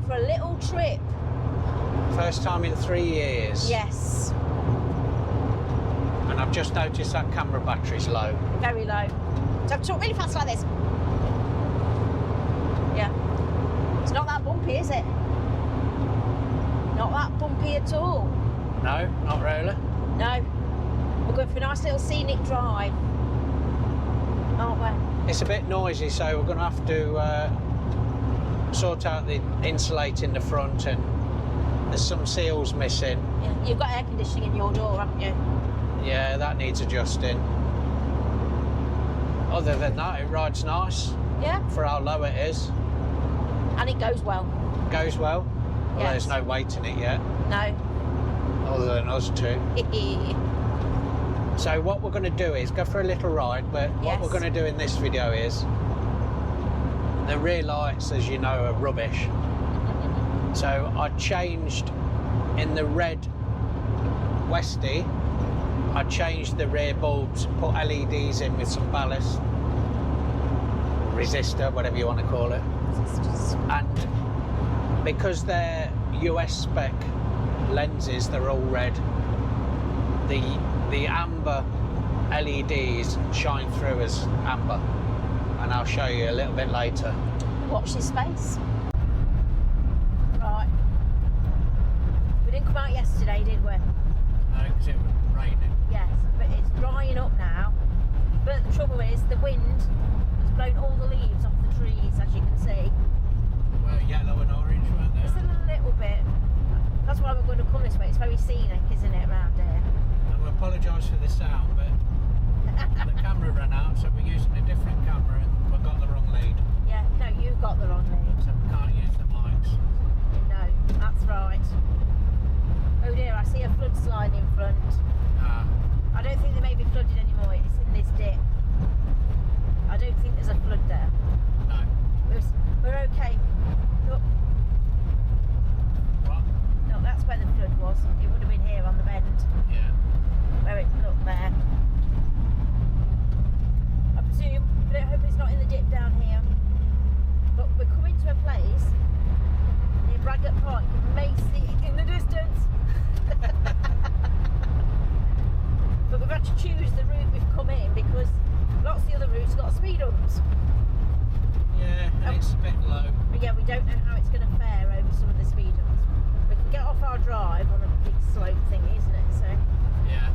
for a little trip. First time in 3 years. Yes. And I've just noticed that camera battery's low. Very low. So I've talked really fast like this. Yeah. It's not that bumpy, is it? Not that bumpy at all. No, not really. No. We're going for a nice little scenic drive, aren't we? It's a bit noisy, so we're going to have to sort out the insulating the front, and there's some seals missing. Yeah. You've got air conditioning in your door, haven't you? Yeah, that needs adjusting. Other than that, it rides nice. Yeah. For how low it is. And it goes well. Goes well. Well, Yes. there's no weight in it yet, No. other than us two. So what we're going to do is go for a little ride, but what Yes. we're going to do in this video is, the rear lights, as you know, are rubbish. So I changed in the red Westie, I changed the rear bulbs, put LEDs in with some ballast, resistor, whatever you want to call it. And because they're US spec lenses, they're all red, the amber LEDs shine through as amber, and I'll show you a little bit later. Watch this space. Right. We didn't come out yesterday, did we? No, because it was raining. Yes, but it's drying up now. But the trouble is, the wind has blown all the leaves off the trees, as you can see. Well, yellow and orange, weren't they? Just a little bit. That's why we're going to come this way. It's very scenic, isn't it, around here? And we apologise for the sound, but the camera ran out, so we're using a different camera and we've got the wrong lead. Yeah, no, you've got the wrong lead. So we can't use the mics. No, that's right. Oh dear, I see a flood slide in front. I don't think they may be flooded anymore. It's in this dip. I don't think there's a flood there. No. We're okay. Look. What? No, that's where the flood was. It would have been here on the bend. Yeah. Where it look there. I presume, but I hope it's not in the dip down here. But we're coming to a place near Braggart Park. You may see it in the distance. But we've had to choose the route we've come in because lots of the other routes got speed humps. Yeah, and it's a bit low. But yeah, we don't know how it's going to fare over some of the speed humps. We can get off our drive on a big slope thingy, isn't it? So. Yeah.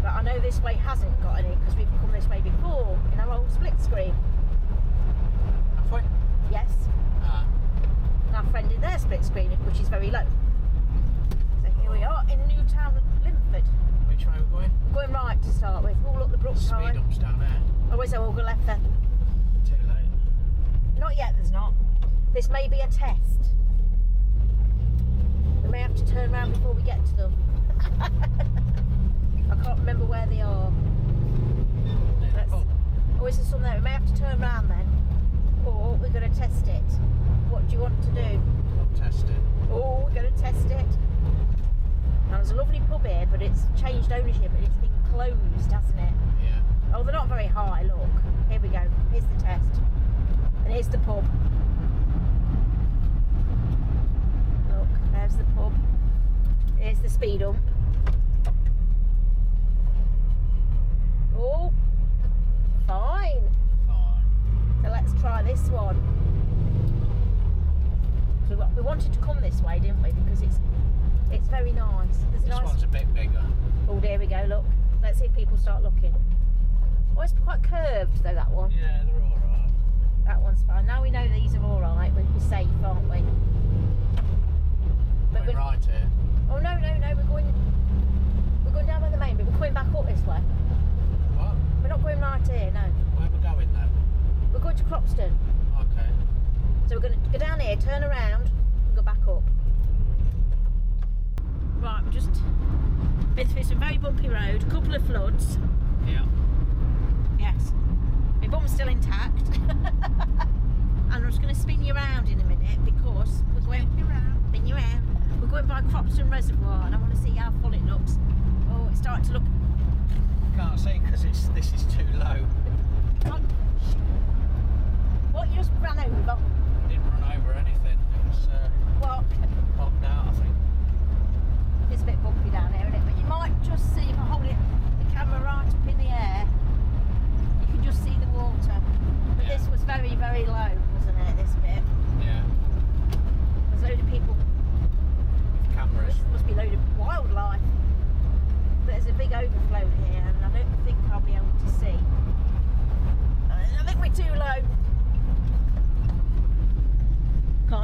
But I know this way hasn't got any because we've come this way before in our old split screen. Have we? Yes. And our friend in their split screen, which is very low. So here we are in Newtown, Linford. Which way are we going? We're going right to start with. We'll look the brook Speed side. humps down there. Oh, is there? We'll go left then. Too late. Not yet, there's not. This may be a test. We may have to turn around before we get to them. I can't remember where they are. Oh, is there some there? We may have to turn around then. Or we're going to test it. What do you want to do? We'll test it. Oh, we're going to test it. Now, there's a lovely pub here, but it's changed ownership and it's been closed, hasn't it? Yeah. Oh, they're not very high, look. Here we go. Here's the test. And here's the pub. Look, there's the pub. Here's the speed hump. Oh, fine. Fine. So let's try this one. So we wanted to come this way, didn't we? Because it's very nice. There's This nice. one's a bit bigger. Oh, there we go. Look. Let's see if people start looking. Oh, it's quite curved though, that one. Yeah, they're all right. That one's fine. Now we know these are all right. We're safe, aren't we? But We're right here. Oh no, no, no. We're going down by the main bit. We're coming back up this way. What? We're not going right here. No. Where are we going then? We're going to Cropston. Okay. So we're going to go down here, turn around, and go back up. Right, we've just been through some very bumpy road, a couple of floods. Yeah. Yes. My bum's still intact. And I'm just going to spin you around in a minute because we're going spin you around. We're going by Cropston Reservoir and I want to see how full it looks. Oh, it's starting to look. Can't see because this is too low. What, you just ran over? I didn't run over anything. It was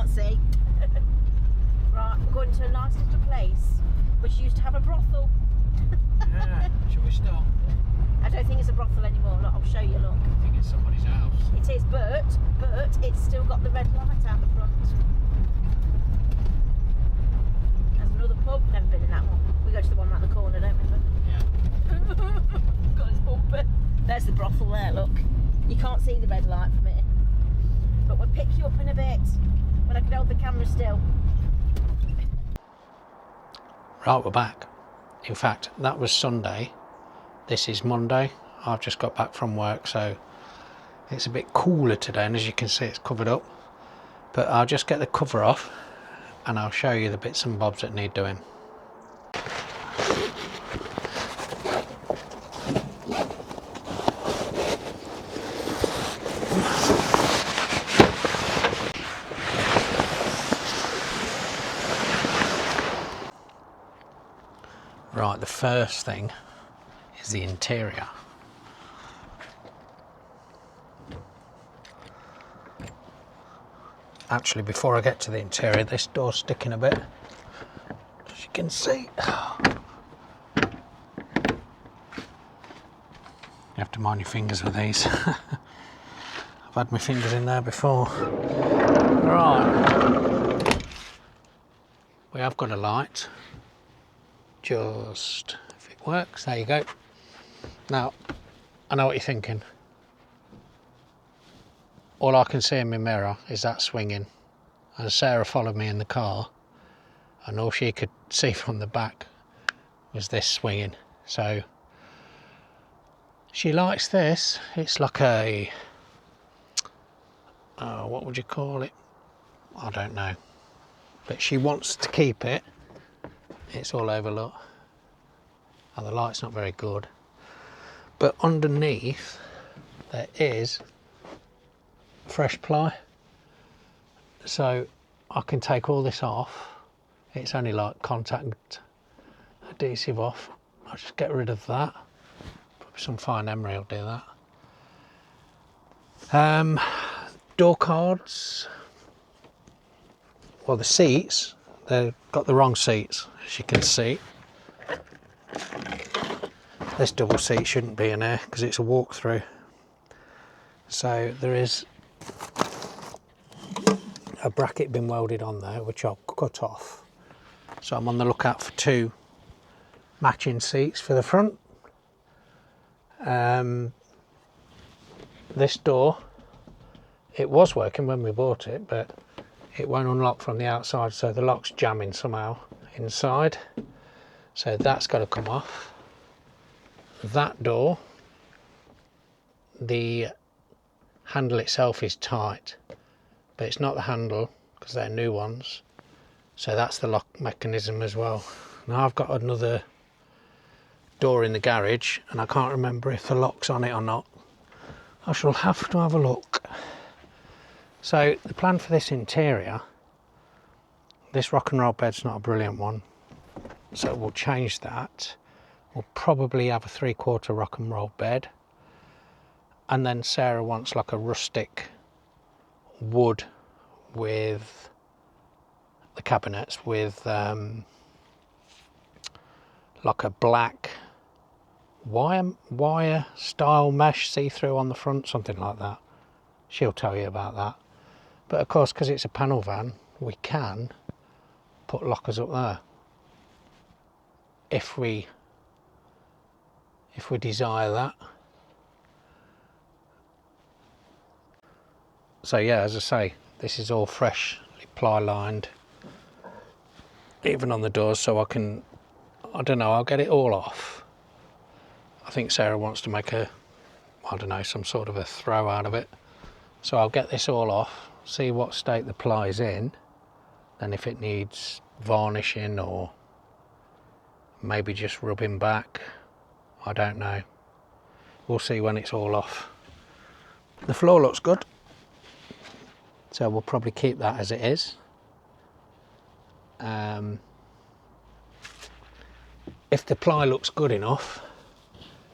can't see. Right, we're going to a nice little place which used to have a brothel. Yeah, shall we stop? I don't think it's a brothel anymore. Look, I'll show you. Look, I think it's somebody's house. it is, but it's still got the red light out the front. There's another pub. Never been in that one. We go to the one around the corner, don't we? Yeah. Got his bumper. There's the brothel there. Look, you can't see the red light from here, but we'll pick you up in a bit when I can hold the camera still. Right, we're back. In fact, that was Sunday. This is Monday. I've just got back from work, so it's a bit cooler today, and as you can see, it's covered up. But I'll just get the cover off and I'll show you the bits and bobs that need doing. Right, the first thing is the interior. Actually, before I get to the interior, this door's sticking a bit, as you can see. You have to mind your fingers with these. I've had my fingers in there before. Right, we have got a light. Just, if it works, there you go. Now, I know what you're thinking. All I can see in my mirror is that swinging, and Sarah followed me in the car, and all she could see from the back was this swinging. So she likes this. It's like a what would you call it? I don't know, but she wants to keep it. It's all over, look, and the light's not very good, but underneath there is fresh ply, so I can take all this off. It's only like contact adhesive off. I'll just get rid of that. Probably some fine emery will do that. Door cards, well, the seats, they've got the wrong seats, as you can see. This double seat shouldn't be in here because it's a walk-through. So there is a bracket been welded on there, which I'll cut off. So I'm on the lookout for two matching seats for the front. This door, it was working when we bought it, but it won't unlock from the outside, so the lock's jamming somehow inside. So that's got to come off. That door, the handle itself is tight, but it's not the handle because they're new ones. So that's the lock mechanism as well. Now I've got another door in the garage and I can't remember if the lock's on it or not. I shall have to have a look. So the plan for this interior, this rock and roll bed's not a brilliant one, so we'll change that. We'll probably have a 3/4 rock and roll bed, and then Sarah wants like a rustic wood with the cabinets with like a black wire style mesh see-through on the front, something like that. She'll tell you about that. But of course, because it's a panel van, we can put lockers up there if we desire that. So yeah, as I say, this is all fresh ply lined, even on the doors, so I don't know, I'll get it all off. I think Sarah wants to make I don't know, some sort of a throw out of it. So I'll get this all off, see what state the ply's in, and if it needs varnishing or maybe just rubbing back, I don't know. We'll see when it's all off. The floor looks good, so we'll probably keep that as it is. If the ply looks good enough,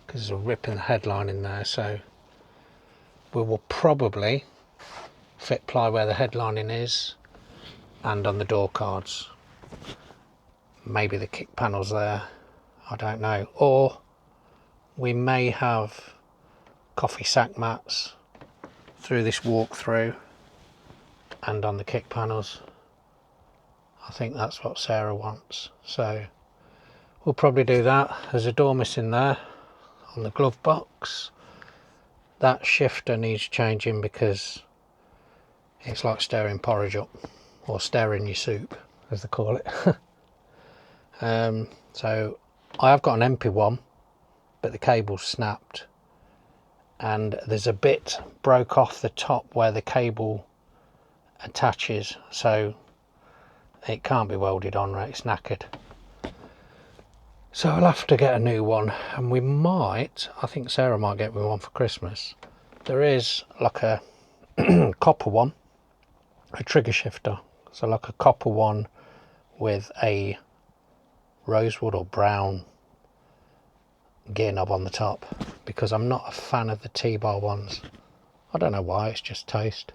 because there's a rip in the headline in there, so we will probably fit ply where the headlining is and on the door cards. Maybe the kick panels there, I don't know. Or we may have coffee sack mats through this walkthrough and on the kick panels. I think that's what Sarah wants, so we'll probably do that. There's a door missing there on the glove box. That shifter needs changing because it's like stirring porridge up, or stirring your soup as they call it. So I have got an empty one, but the cable's snapped and there's a bit broke off the top where the cable attaches, so it can't be welded on, right? It's knackered. So I'll have to get a new one, and we might, I think Sarah might get me one for Christmas. There is like a copper one, a trigger shifter, so like a copper one with a rosewood or brown gear knob on the top, because I'm not a fan of the T-bar ones. I don't know why, it's just taste.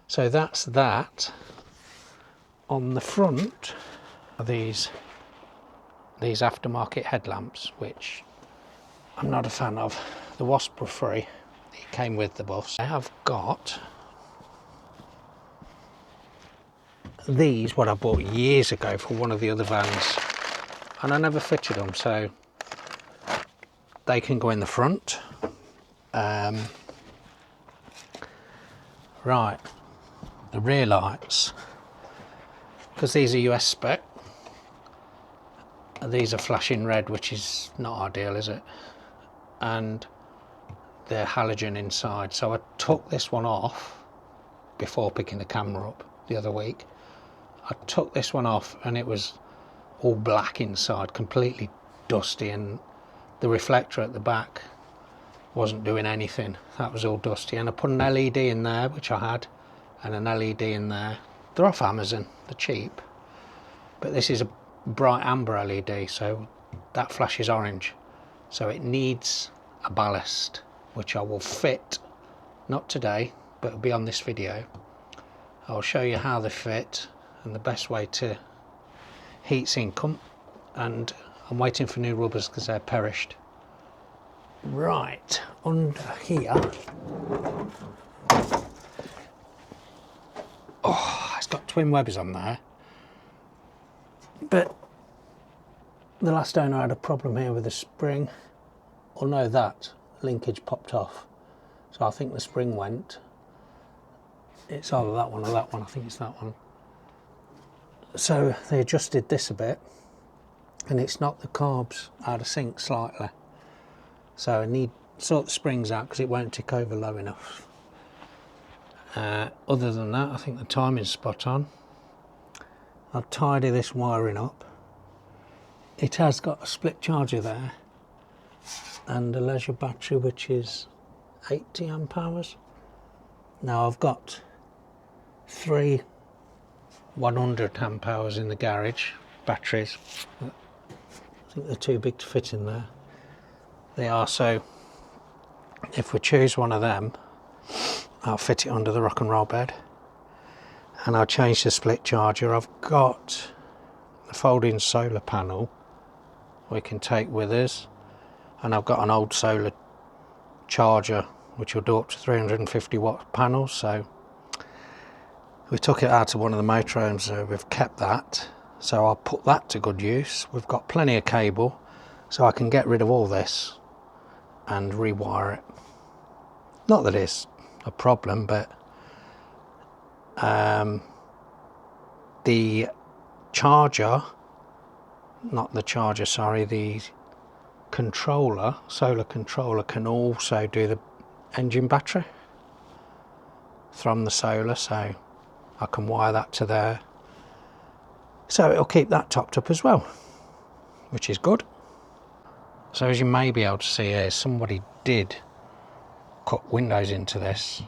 So that's that. On the front are these aftermarket headlamps, which I'm not a fan of. The wasp were free, it came with the bus. I have got these, what I bought years ago for one of the other vans, and I never fitted them, so they can go in the front. Right, the rear lights, because these are US spec, these are flashing red, which is not ideal, is it? And they're halogen inside, so I took this one off before picking the camera up the other week. I took this one off and it was all black inside, completely dusty, and the reflector at the back wasn't doing anything. That was all dusty, and I put an LED in there, which I had, and an LED in there. They're off Amazon, they're cheap, but this is a bright amber LED, so that flashes orange, so it needs a ballast, which I will fit, not today, but it'll be on this video. I'll show you how they fit and the best way to heat sink them, and I'm waiting for new rubbers because they're perished. Right, under here, oh, it's got twin webbers on there, but the last owner had a problem here with the spring. Oh no, that linkage popped off, so I think the spring went. It's either that one or that one, I think it's that one. So they adjusted this a bit, and it's knocked the carbs out of sync slightly, so I need to sort the springs out because it won't tick over low enough. Other than that, I think the timing's spot on. I'll tidy this wiring up. It has got a split charger there and a leisure battery, which is 80 amp hours. Now I've got 3 100 amp hours in the garage batteries. I think they're too big to fit in there. They are, so if we choose one of them, I'll fit it under the rock and roll bed, and I'll change the split charger. I've got the folding solar panel we can take with us, and I've got an old solar charger which will do up to 350 watt panels, so we took it out of one of the motorhomes, so we've kept that, so I'll put that to good use. We've got plenty of cable, so I can get rid of all this and rewire it. Not that it's a problem, but the charger, not the charger, sorry, the controller, solar controller, can also do the engine battery from the solar, so I can wire that to there, so it'll keep that topped up as well, which is good. So as you may be able to see here, somebody did cut windows into this.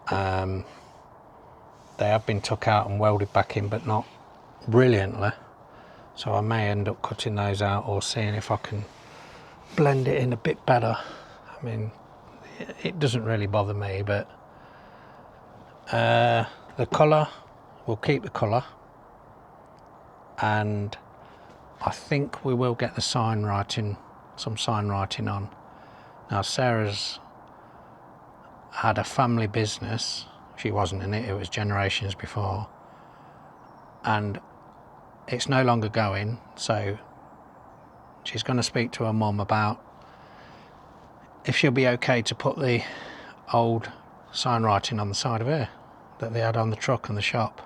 They have been took out and welded back in, but not brilliantly, so I may end up cutting those out or seeing if I can blend it in a bit better. I mean, it doesn't really bother me, but the colour we'll keep the colour, and I think we will get the sign writing, some sign writing on. Now Sarah's had a family business, she wasn't in it, it was generations before, and it's no longer going, so she's going to speak to her mum about if she'll be okay to put the old sign writing on the side of her that they had on the truck and the shop.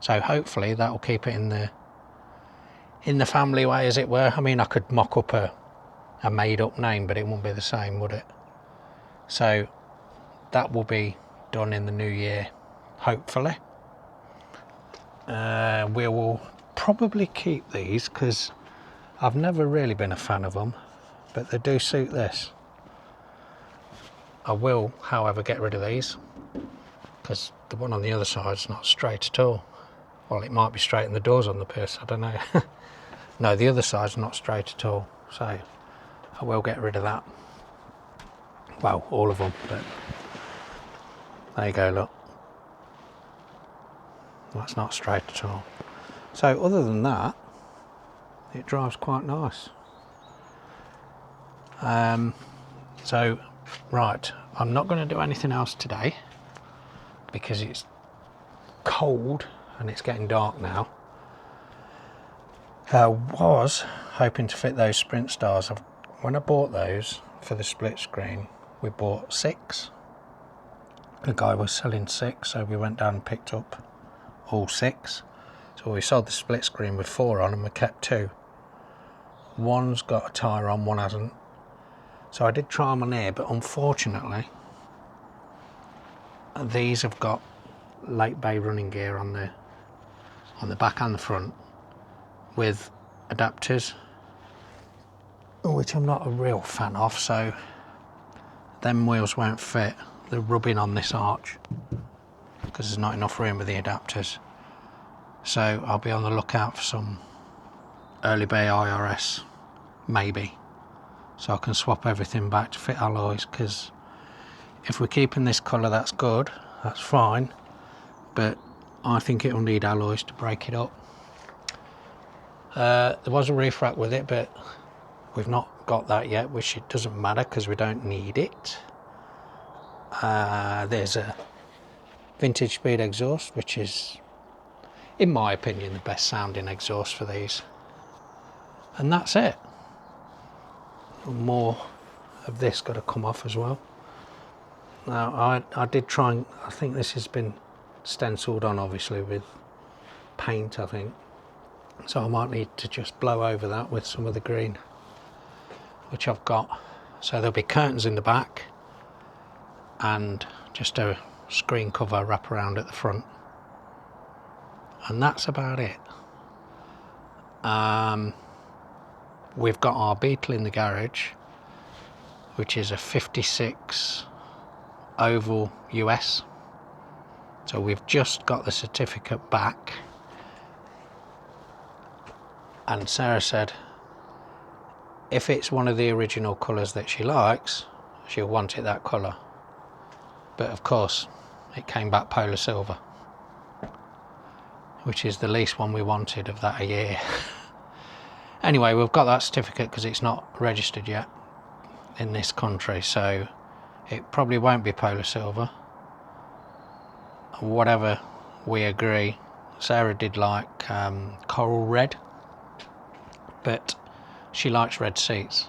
So hopefully that will keep it in the family way, as it were. I mean, I could mock up a made up name, but it wouldn't be the same, would it? So that will be done in the new year, hopefully. We will probably keep these because I've never really been a fan of them, but they do suit this. I will, however, get rid of these because the one on the other side is not straight at all. Well, it might be straight and the door's on the piss, I don't know. No, the other side's not straight at all, so I will get rid of that. Well, all of them, but there you go, look. That's not straight at all. So other than that, it drives quite nice. So, right, I'm not going to do anything else today because it's cold and it's getting dark now. I was hoping to fit those Sprint Stars. When I bought those for the split screen, we bought 6. The guy was selling 6, so we went down and picked up all 6. So we sold the split screen with 4 on and we kept 2. One's got a tyre on, one hasn't. So I did try them on here, but unfortunately these have got late bay running gear on the back and the front with adapters, which I'm not a real fan of, so them wheels won't fit. They're rubbing on this arch because there's not enough room with the adapters. So I'll be on the lookout for some early bay IRS, maybe, so I can swap everything back to fit alloys, because if we're keeping this colour, that's good, that's fine, but I think it will need alloys to break it up. There was a roof rack with it, but we've not got that yet, which it doesn't matter because we don't need it. There's a vintage speed exhaust, which is, in my opinion, the best sounding exhaust for these. And that's it. More of this got to come off as well. Now I did try and, I think this has been stenciled on obviously with paint, I think. So I might need to just blow over that with some of the green, which I've got. So there'll be curtains in the back and just a screen cover wrap around at the front. And that's about it. We've got our Beetle in the garage, which is a 56 oval US. So we've just got the certificate back. And Sarah said if it's one of the original colours that she likes, she'll want it that colour. But of course, it came back polar silver, which is the least one we wanted of that a year. Anyway, we've got that certificate because it's not registered yet in this country, so it probably won't be polar silver. Whatever we agree. Sarah did like coral red, but she likes red seats,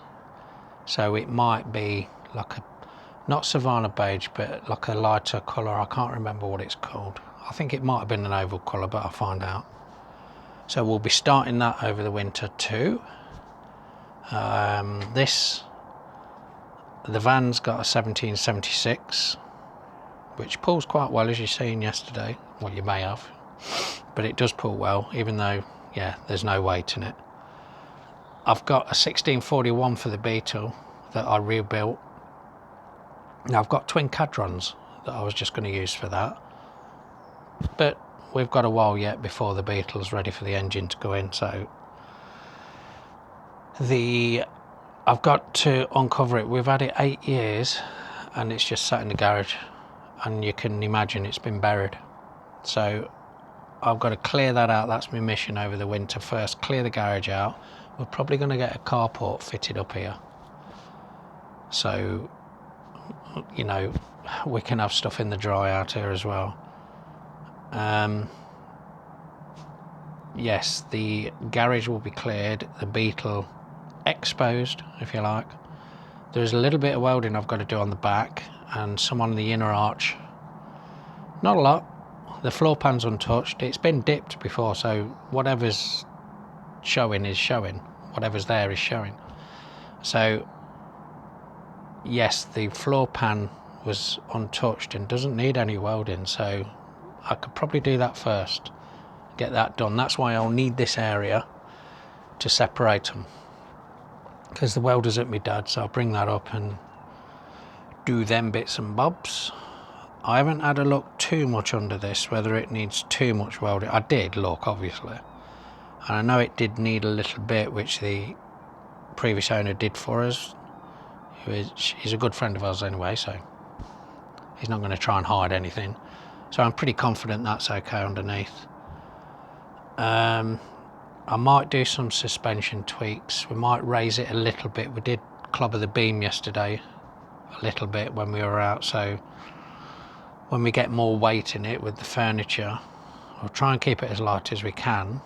so it might be like a, not Savannah beige, but like a lighter colour. I can't remember what it's called. I think it might have been an oval colour, but I'll find out. So we'll be starting that over the winter too. The van's got a 1776, which pulls quite well, as you've seen yesterday. Well, you may have, but it does pull well, even though, yeah, there's no weight in it. I've got a 1641 for the Beetle that I rebuilt. Now I've got twin Cadrons that I was just going to use for that, but we've got a while yet before the Beetle's ready for the engine to go in, so I've got to uncover it. We've had it 8 years and it's just sat in the garage, and you can imagine it's been buried. So I've got to clear that out. That's my mission over the winter. First, clear the garage out. We're probably going to get a carport fitted up here. So, you know, we can have stuff in the dry out here as well. Yes, the garage will be cleared, the Beetle exposed, if you like. There's a little bit of welding I've got to do on the back and some on the inner arch. Not a lot. The floor pan's untouched. It's been dipped before, so whatever's showing is showing. Whatever's there is showing. So, yes, the floor pan was untouched and doesn't need any welding, so I could probably do that first. Get that done. That's why I'll need this area to separate them, because the welder's at my dad's, so I'll bring that up and do them bits and bobs. I haven't had a look too much under this, whether it needs too much welding. I did look, obviously, and I know it did need a little bit, which the previous owner did for us. He's a good friend of ours anyway, so he's not going to try and hide anything. So I'm pretty confident that's okay underneath. I might do some suspension tweaks. We might raise it a little bit. We did clobber the beam yesterday a little bit when we were out, so when we get more weight in it with the furniture, we'll try and keep it as light as we can,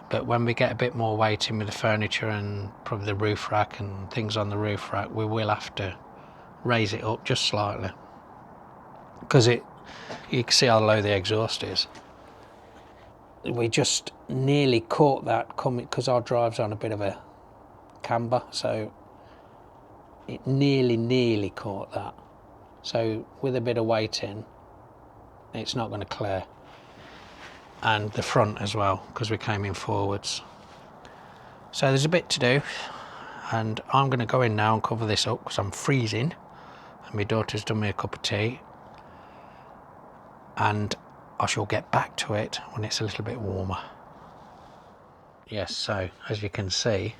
but when we get a bit more weight in with the furniture and probably the roof rack and things on the roof rack, we will have to raise it up just slightly, because you can see how low the exhaust is. We just nearly caught that coming, because our drive's on a bit of a camber, so it nearly caught that. So with a bit of weight in, it's not going to clear. And the front as well, because we came in forwards. So there's a bit to do, and I'm going to go in now and cover this up because I'm freezing, and my daughter's done me a cup of tea, and I shall get back to it when it's a little bit warmer. Yes, so as you can see,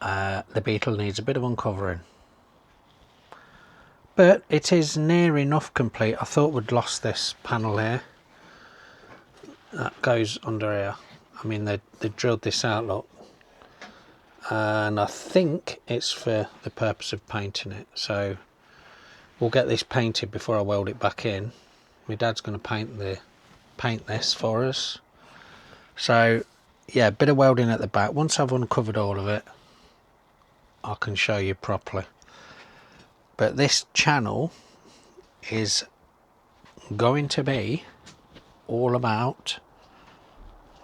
the Beetle needs a bit of uncovering, but it is near enough complete. I thought we'd lost this panel here that goes under here. I mean, they drilled this out, look, and I think it's for the purpose of painting it. So we'll get this painted before I weld it back in. My dad's going to paint this for us. So yeah, a bit of welding at the back. Once I've uncovered all of it, I can show you properly. But this channel is going to be all about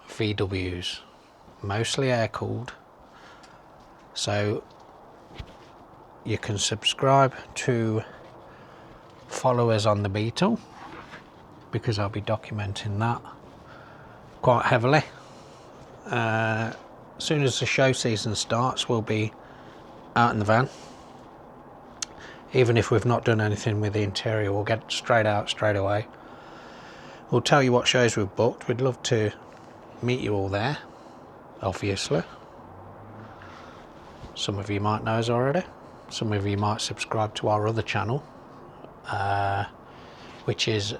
VWs, mostly air cooled. So you can subscribe to follow us on the Beetle, because I'll be documenting that quite heavily. As soon as the show season starts, we'll be out in the van. Even if we've not done anything with the interior, we'll get straight out straight away. We'll tell you what shows we've booked. We'd love to meet you all there, obviously. Some of you might know us already. Some of you might subscribe to our other channel, which is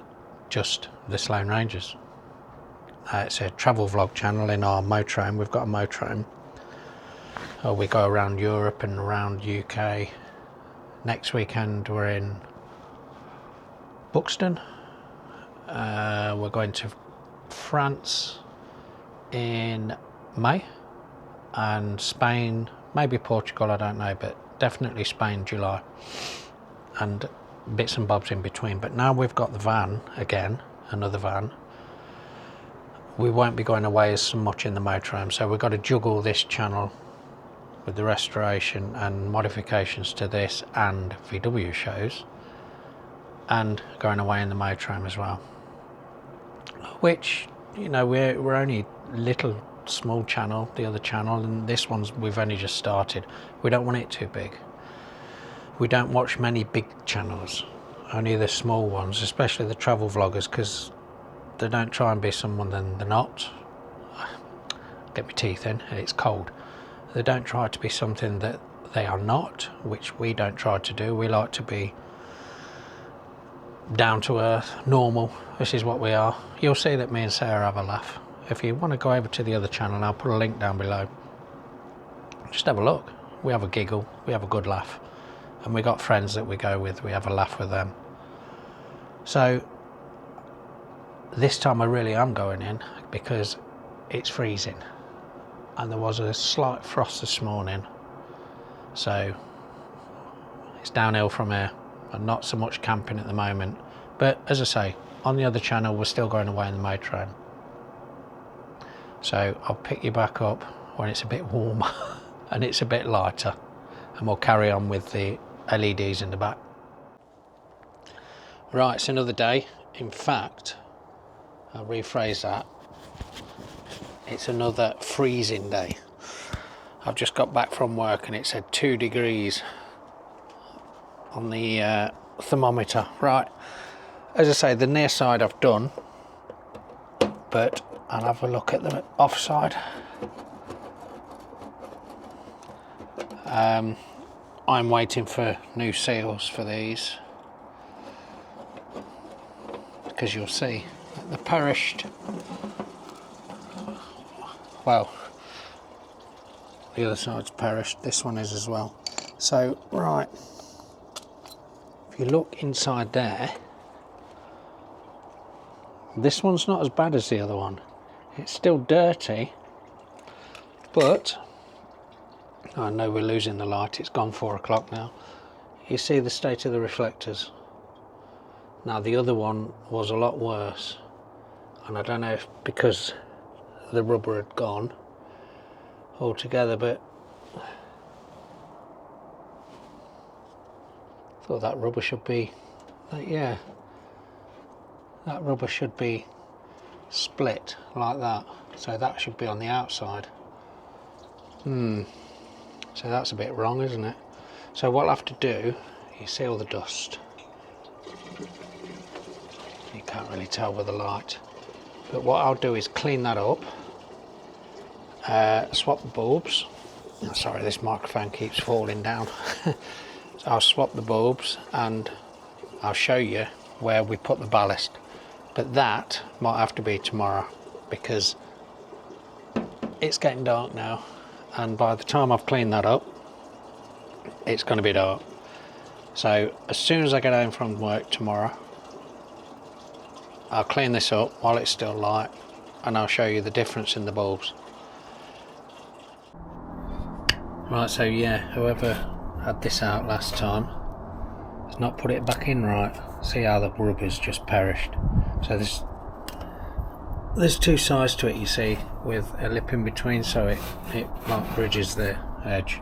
just the Sloane Rangers. It's a travel vlog channel in our motorhome. We've got a motorhome. We go around Europe and around UK. Next weekend we're in Buxton. We're going to France in May, and Spain, maybe Portugal, I don't know, but definitely Spain, July, and bits and bobs in between. But now we've got the van again, another van, we won't be going away as much in the motorhome, so we've got to juggle this channel with the restoration and modifications to this and VW shows, and going away in the motorhome as well, which, you know, we're only little small channel, the other channel, and this one's, we've only just started. We don't want it too big. We don't watch many big channels, only the small ones, especially the travel vloggers, because they don't try and be someone then they're not. Get my teeth in, it's cold. They don't try to be something that they are not, which we don't try to do. We like to be down to earth, normal. This is what we are. You'll see that me and Sarah have a laugh. If you want to go over to the other channel, I'll put a link down below. Just have a look. We have a giggle, we have a good laugh, and we got friends that we go with, we have a laugh with them. So this time I really am going in because it's freezing, and there was a slight frost this morning, so it's downhill from here, and not so much camping at the moment. But as I say, on the other channel we're still going away in the motor train, so I'll pick you back up when it's a bit warmer and it's a bit lighter, and we'll carry on with the LEDs in the back. Right, it's another day. In fact, I'll rephrase that, it's another freezing day. I've just got back from work and it said 2 degrees on the thermometer. Right, as I say, the near side I've done, but I'll have a look at the offside. I'm waiting for new seals for these, because you'll see the perished, well, the other side's perished, this one is as well. So right, if you look inside there, this one's not as bad as the other one. It's still dirty, but I know we're losing the light, it's gone 4 o'clock now. You see the state of the reflectors. Now the other one was a lot worse, and I don't know if because the rubber had gone altogether, but I thought that rubber should be, yeah, that rubber should be split like that, so that should be on the outside. So that's a bit wrong, isn't it? So what I'll have to do, you see all the dust, you can't really tell with the light, but what I'll do is clean that up, swap the bulbs. Oh, sorry, this microphone keeps falling down. So I'll swap the bulbs and I'll show you where we put the ballast, but that might have to be tomorrow because it's getting dark now, and by the time I've cleaned that up it's going to be dark. So as soon as I get home from work tomorrow, I'll clean this up while it's still light, and I'll show you the difference in the bulbs. Right, so yeah, whoever had this out last time has not put it back in right. See how the rubber's just perished. So there's 2 sides to it, you see, with a lip in between, so it like bridges the edge,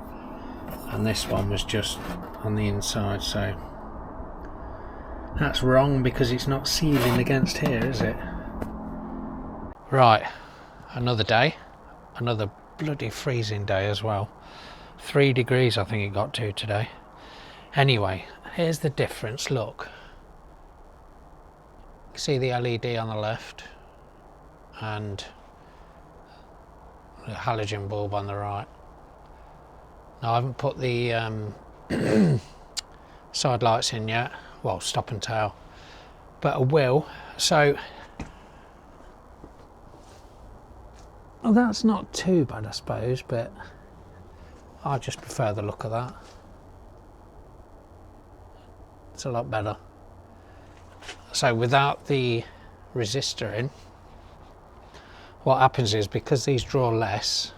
and this one was just on the inside, so that's wrong because it's not sealing against here, is it? Right, another day, another bloody freezing day as well. 3 degrees I think it got to today. Anyway, here's the difference. Look, see the LED on the left and the halogen bulb on the right. Now I haven't put the side lights in yet, well, stop and tail, but I will. So well, that's not too bad I suppose, but I just prefer the look of that. It's a lot better. So without the resistor in, what happens is, because these draw less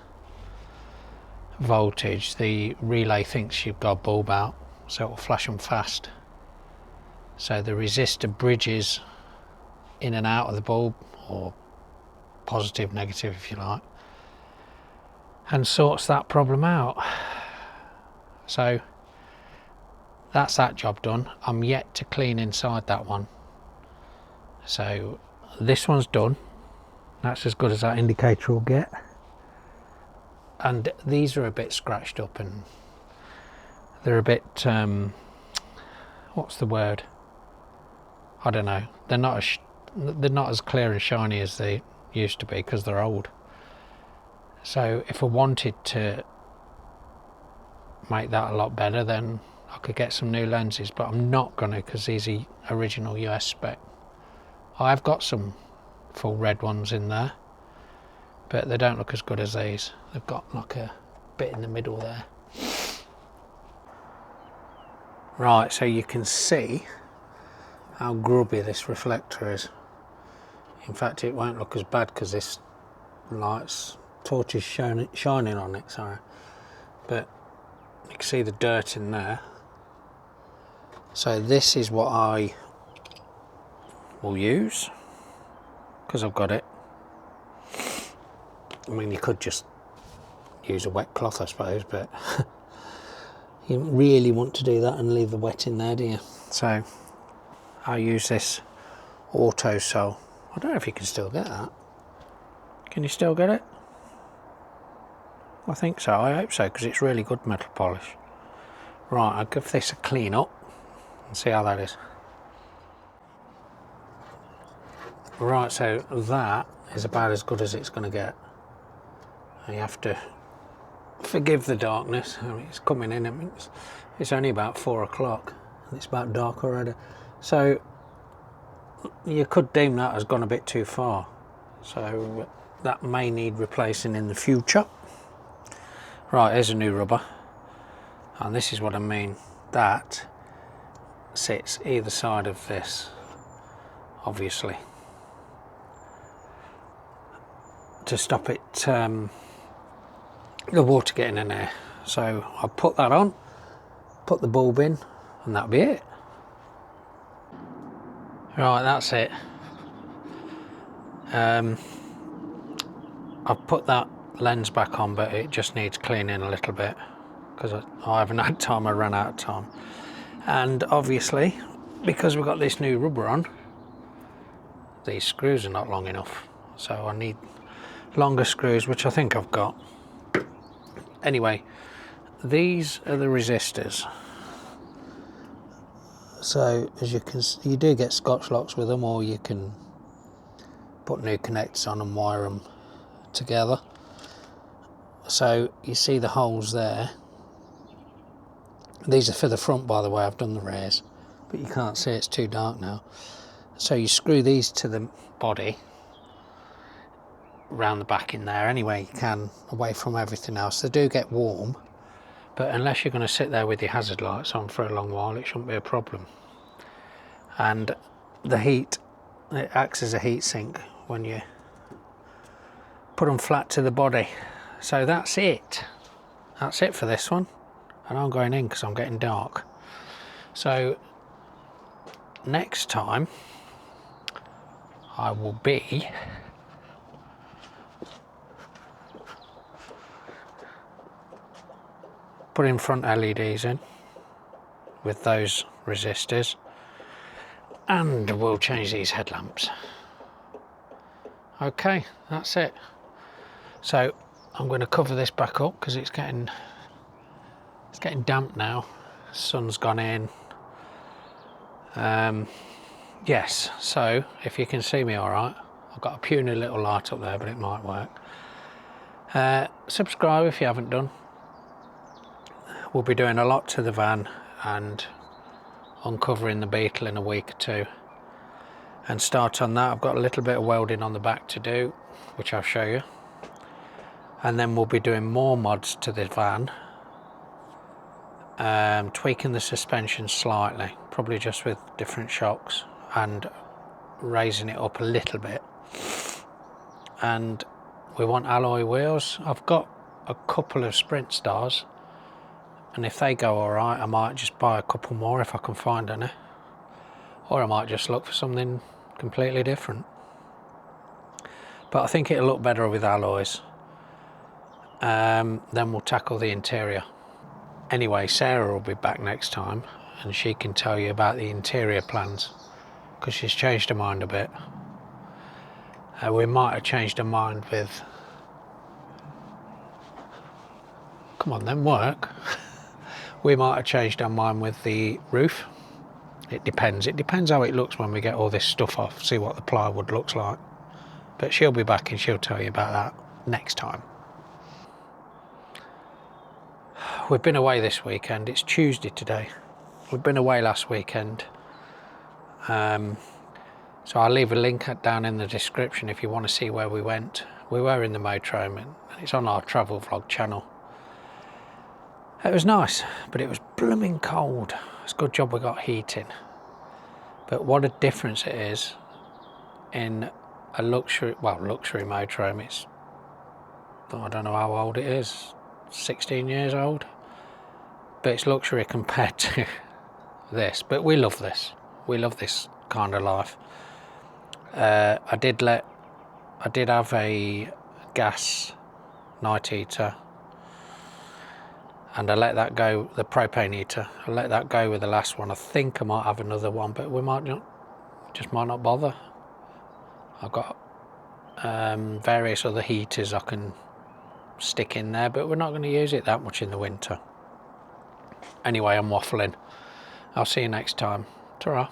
voltage, the relay thinks you've got a bulb out, so it will flash them fast. So the resistor bridges in and out of the bulb, or positive, negative if you like, and sorts that problem out. So that's that job done. I'm yet to clean inside that one. So this one's done. That's as good as that indicator will get. And these are a bit scratched up, and they're a bit, what's the word? I don't know. They're not as clear and shiny as they used to be because they're old. So if I wanted to make that a lot better, then I could get some new lenses, but I'm not going to because these are original US spec. I've got some full red ones in there, but they don't look as good as these. They've got like a bit in the middle there. Right, so you can see how grubby this reflector is. In fact, it won't look as bad because this torch is shining on it, sorry. But you can see the dirt in there. So this is what I will use because I've got it. I mean, you could just use a wet cloth, I suppose, but you don't really want to do that and leave the wet in there, do you? So I'll use this auto sole. I don't know if you can still get that. Can you still get it? I think so, I hope so, because it's really good metal polish. Right, I'll give this a clean up and see how that is. Right, so that is about as good as it's going to get. You have to forgive the darkness. I mean, it's coming in. I mean, it's only about 4 o'clock and it's about dark already. So you could deem that has gone a bit too far. So that may need replacing in the future. Right, here's a new rubber. And this is what I mean. That sits either side of this, obviously, to stop it the water getting in there. So I'll put that on, put the bulb in, and that'll be it. Right, that's it. I've put that lens back on, but it just needs cleaning a little bit because I haven't had time. I ran out of time, and obviously because we've got this new rubber on, these screws are not long enough, so I need longer screws, which I think I've got. Anyway, these are the resistors. So as you can see, you do get Scotch locks with them, or you can put new connectors on and wire them together. So you see the holes there. These are for the front, by the way. I've done the rears, but you can't see, it's too dark now. So you screw these to the body, round the back in there any way you can, away from everything else. They do get warm, but unless you're going to sit there with your hazard lights on for a long while, it shouldn't be a problem. And the heat, it acts as a heat sink when you put them flat to the body. So that's it for this one, and I'm going in because I'm getting dark. So next time I will be putting front LEDs in with those resistors, and we'll change these headlamps. Okay, that's it. So I'm going to cover this back up because it's getting damp now. Sun's gone in. Yes, so if you can see me all right, I've got a puny little light up there, but it might work. Subscribe if you haven't done. We'll be doing a lot to the van and uncovering the Beetle in a week or two, and start on that. I've got a little bit of welding on the back to do, which I'll show you, and then we'll be doing more mods to the van, tweaking the suspension slightly, probably just with different shocks, and raising it up a little bit. And we want alloy wheels. I've got a couple of Sprint Stars, and if they go all right, I might just buy a couple more if I can find any, or I might just look for something completely different. But I think it'll look better with alloys. Then we'll tackle the interior. Anyway, Sarah will be back next time, and she can tell you about the interior plans, because she's changed her mind a bit. We might have changed her mind with, come on then, work. We might have changed our mind with the roof. It depends how it looks when we get all this stuff off, see what the plywood looks like. But she'll be back and she'll tell you about that next time. We've been away this weekend. It's Tuesday today. We've been away last weekend. So I'll leave a link down in the description if you want to see where we went. We were in the motorhome and it's on our travel vlog channel. It was nice, but it was blooming cold. It's a good job we got heating. But what a difference it is in a luxury motorhome. It's, I don't know how old it is, 16 years old. But it's luxury compared to this. But we love this. We love this kind of life. I did have a gas night heater, and I let that go, the propane heater. I let that go with the last one. I think I might have another one, but we might not bother. I've got various other heaters I can stick in there, but we're not going to use it that much in the winter. Anyway, I'm waffling. I'll see you next time. Ta-ra.